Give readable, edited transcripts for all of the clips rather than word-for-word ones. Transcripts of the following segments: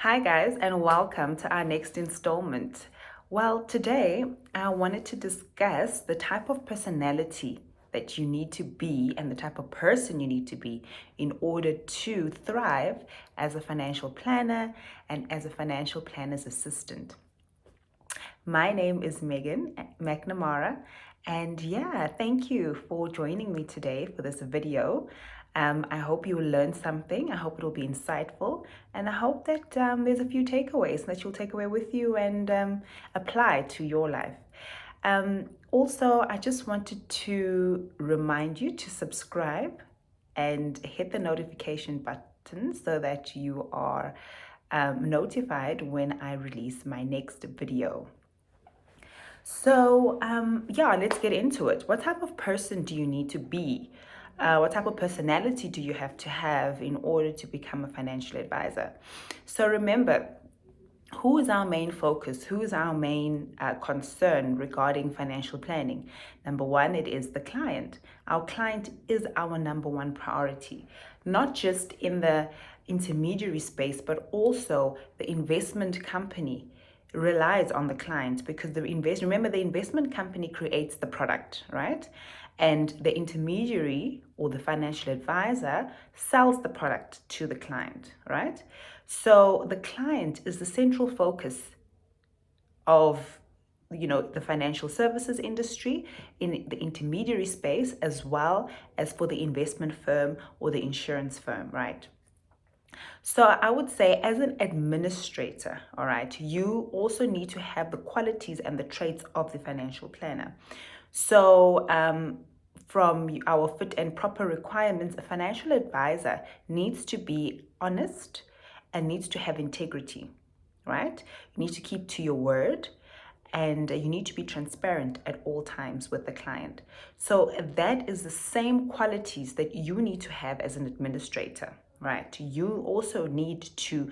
Hi, guys, and welcome to our next installment. Well, today I wanted to discuss the type of personality that you need to be and the type of person you need to be in order to thrive as a financial planner and as a financial planner's assistant. My name is Megan McNamara, and yeah, thank you for joining me today for this video. I hope you will learn something. I hope it will be insightful, and I hope that there's a few takeaways that you'll take away with you and apply to your life. Also, I just wanted to remind you to subscribe and hit the notification button so that you are notified when I release my next video. So, yeah, let's get into it. What type of person do you need to be? What type of personality do you have to have in order to become a financial advisor? So, remember, who is our main focus? Who is our main concern regarding financial planning? Number one, it is the client. Our client is our number one priority, not just in the intermediary space, but also the investment company relies on the client because remember the investment company creates the product, right? And the intermediary or the financial advisor sells the product to the client, right? So the client is the central focus of the financial services industry in the intermediary space, as well as for the investment firm or the insurance firm, right? So I would say, as an administrator, all right, you also need to have the qualities and the traits of the financial planner. So from our fit and proper requirements, a financial advisor needs to be honest and needs to have integrity, right? You need to keep to your word, and you need to be transparent at all times with the client. So that is the same qualities that you need to have as an administrator, right? You also need to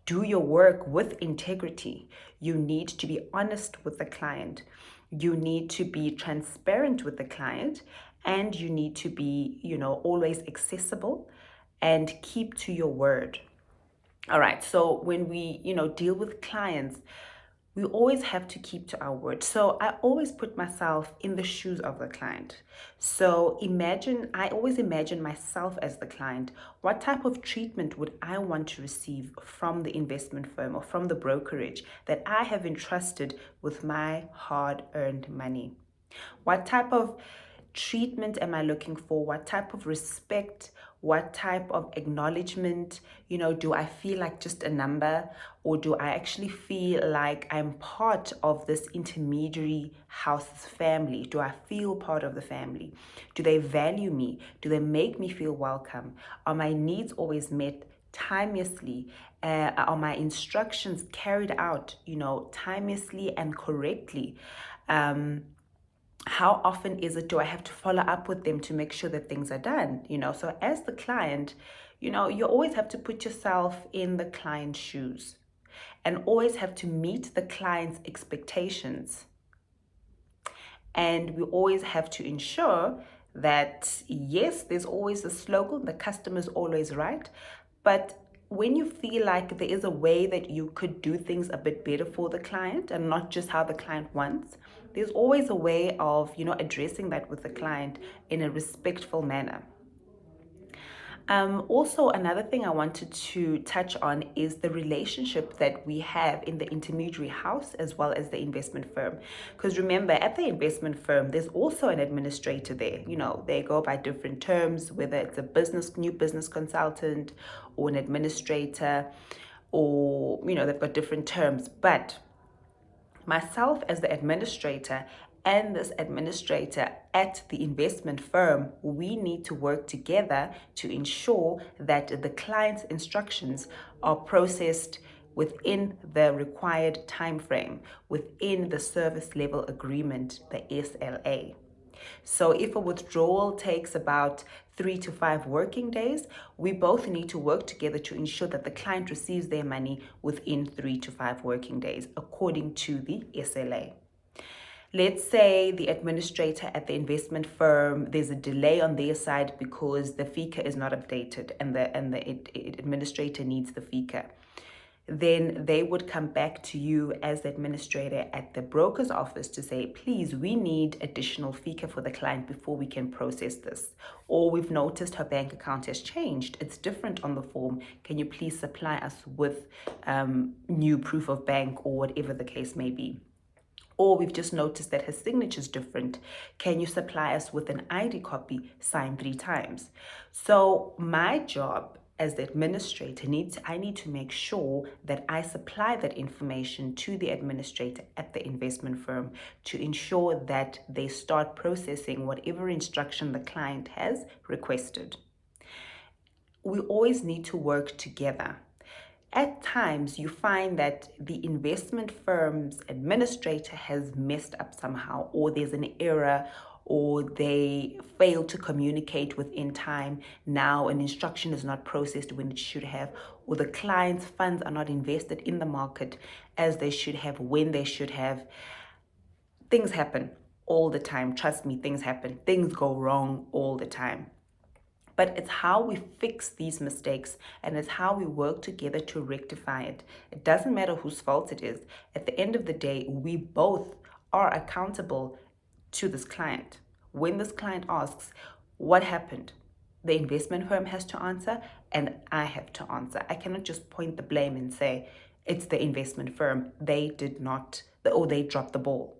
do your work with integrity. You need to be honest with the client. You need to be transparent with the client, and you need to be, always accessible and keep to your word. All right. So when we, deal with clients, we always have to keep to our word. So I always put myself in the shoes of the client. So I always imagine myself as the client. What type of treatment would I want to receive from the investment firm or from the brokerage that I have entrusted with my hard-earned money? What type of treatment am I looking for? What type of respect? What type of acknowledgement? Do I feel like just a number, or do I actually feel like I'm part of this intermediary house's family? Do I feel part of the family? Do they value me? Do they make me feel welcome? Are my needs always met timelessly? Are my instructions carried out, timelessly and correctly? How often do I have to follow up with them to make sure that things are done? So as the client, you always have to put yourself in the client's shoes and always have to meet the client's expectations. And we always have to ensure that, yes, there's always a slogan, the customer's always right, but when you feel like there is a way that you could do things a bit better for the client and not just how the client wants, there's always a way of, addressing that with the client in a respectful manner. Also, another thing I wanted to touch on is the relationship that we have in the intermediary house as well as the investment firm. Because remember, at the investment firm, there's also an administrator there. They go by different terms, whether it's a new business consultant or an administrator, or, they've got different terms. But myself as the administrator and this administrator at the investment firm, we need to work together to ensure that the client's instructions are processed within the required time frame, within the service level agreement, the SLA. So if a withdrawal takes about 3 to 5 working days, we both need to work together to ensure that the client receives their money within 3 to 5 working days, according to the SLA. Let's say the administrator at the investment firm, there's a delay on their side because the FICA is not updated and the administrator needs the FICA. then they would come back to you as the administrator at the broker's office to say, please, we need additional FICA for the client before we can process this. Or we've noticed her bank account has changed. It's different on the form. Can you please supply us with new proof of bank, or whatever the case may be? Or we've just noticed that her signature is different. Can you supply us with an ID copy signed 3 times? So my job as the administrator I need to make sure that I supply that information to the administrator at the investment firm to ensure that they start processing whatever instruction the client has requested. We always need to work together. At times, you find that the investment firm's administrator has messed up somehow, or there's an error, or they fail to communicate within time. Now, an instruction is not processed when it should have, or the client's funds are not invested in the market as they should have, when they should have. Things happen all the time. Trust me, things happen. Things go wrong all the time. But it's how we fix these mistakes, and it's how we work together to rectify it. It doesn't matter whose fault it is. At the end of the day, we both are accountable to this client. When this client asks, what happened? The investment firm has to answer, and I have to answer. I cannot just point the blame and say, it's the investment firm. They did not, or they dropped the ball.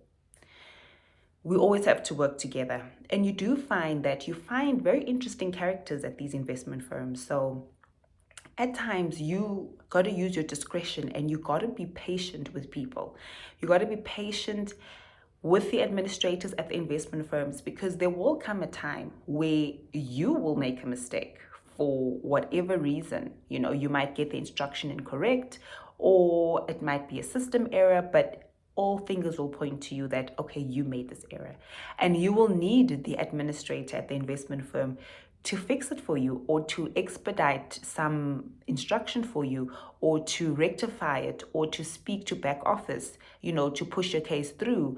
We always have to work together. And you find very interesting characters at these investment firms. So at times you got to use your discretion, and you got to be patient with people. You got to be patient with the administrators at the investment firms, because there will come a time where you will make a mistake for whatever reason. You might get the instruction incorrect, or it might be a system error, but all fingers will point to you that, okay, you made this error. And you will need the administrator at the investment firm to fix it for you, or to expedite some instruction for you, or to rectify it, or to speak to back office, to push your case through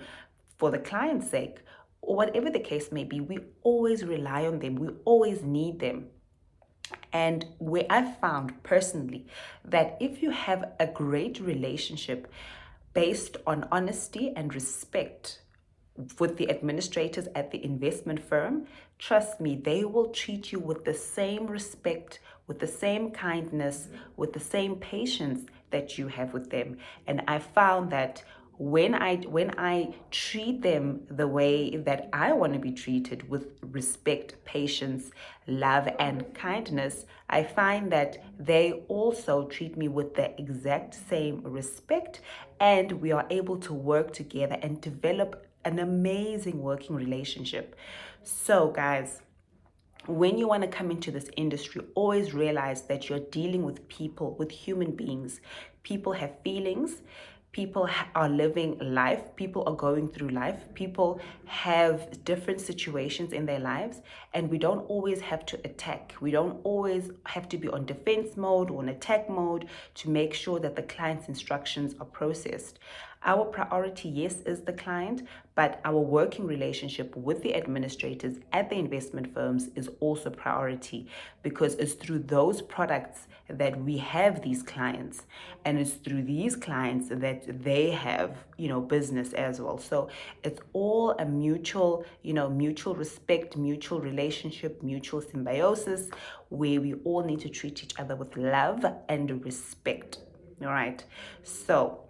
for the client's sake, or whatever the case may be. We always rely on them. We always need them. And where I've found personally that if you have a great relationship based on honesty and respect with the administrators at the investment firm, trust me, they will treat you with the same respect, with the same kindness, with the same patience that you have with them. And I found that when I treat them the way that I want to be treated, with respect, patience, love, and kindness, I find that they also treat me with the exact same respect, and we are able to work together and develop an amazing working relationship. So guys, when you want to come into this industry, always realize that you're dealing with people, with human beings. People have feelings. People are living life. People are going through life. People have different situations in their lives, and we don't always have to attack. We don't always have to be on defense mode or on attack mode to make sure that the client's instructions are processed. Our priority, yes, is the client, but our working relationship with the administrators at the investment firms is also priority, because it's through those products that we have these clients, and it's through these clients that they have, business as well. So it's all a mutual respect, mutual relationship, mutual symbiosis, where we all need to treat each other with love and respect. All right. So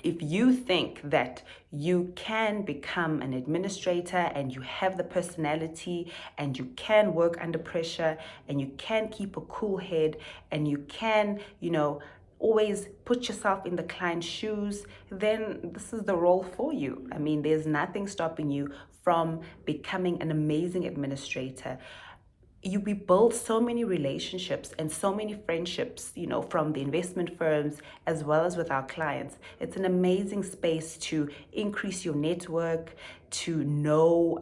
if you think that you can become an administrator, and you have the personality, and you can work under pressure, and you can keep a cool head, and you can, always put yourself in the client's shoes, then this is the role for you. I mean, there's nothing stopping you from becoming an amazing administrator. We build so many relationships and so many friendships, from the investment firms as well as with our clients. It's an amazing space to increase your network, to know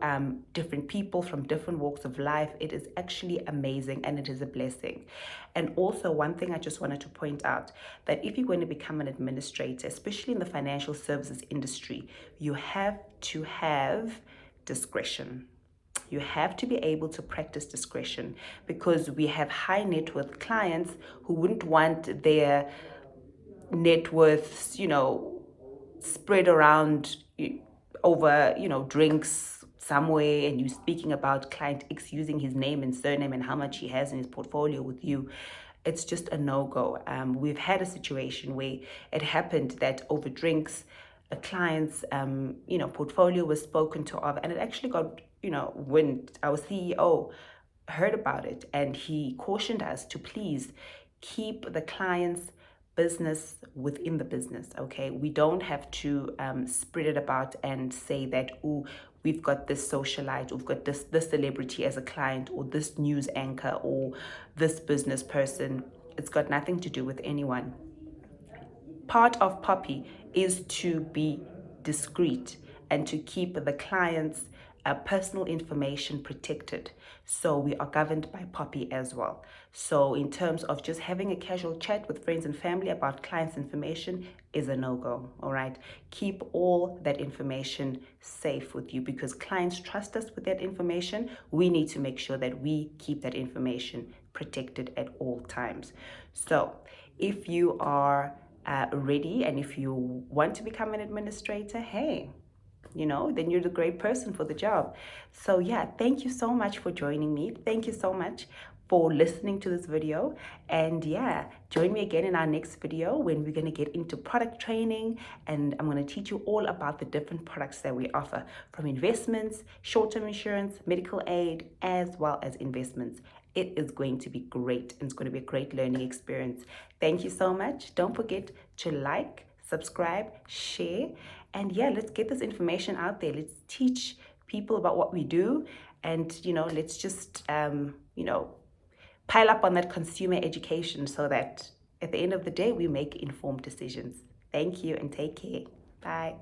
different people from different walks of life. It is actually amazing, and it is a blessing. And also, one thing I just wanted to point out, that if you're going to become an administrator, especially in the financial services industry, you have to have discretion. You have to be able to practice discretion, because we have high net worth clients who wouldn't want their net worths, spread around over, drinks somewhere, and you speaking about client X using his name and surname and how much he has in his portfolio with you, it's just a no-go. We've had a situation where it happened that over drinks, a client's portfolio was spoken to of, and it actually got, when our CEO heard about it, and he cautioned us to please keep the client's business within the business. Okay, we don't have to spread it about and say that, oh, we've got this socialite, we've got this celebrity as a client, or this news anchor, or this business person. It's got nothing to do with anyone. Part of Poppy is to be discreet and to keep the client's personal information protected. So we are governed by Poppy as well. So in terms of just having a casual chat with friends and family about clients' information is a no-go, all right? Keep all that information safe with you, because clients trust us with that information. We need to make sure that we keep that information protected at all times. So if you are ready, and if you want to become an administrator, hey, then you're the great person for the job. So yeah, thank you so much for joining me. Thank you so much for listening to this video. And yeah, join me again in our next video when we're going to get into product training, and I'm going to teach you all about the different products that we offer, from investments, short-term insurance, medical aid, as well as investments. It is going to be great, and it's going to be a great learning experience. Thank you so much. Don't forget to like, subscribe, share, and yeah, let's get this information out there. Let's teach people about what we do, and let's just pile up on that consumer education so that at the end of the day we make informed decisions. Thank you, and take care. Bye.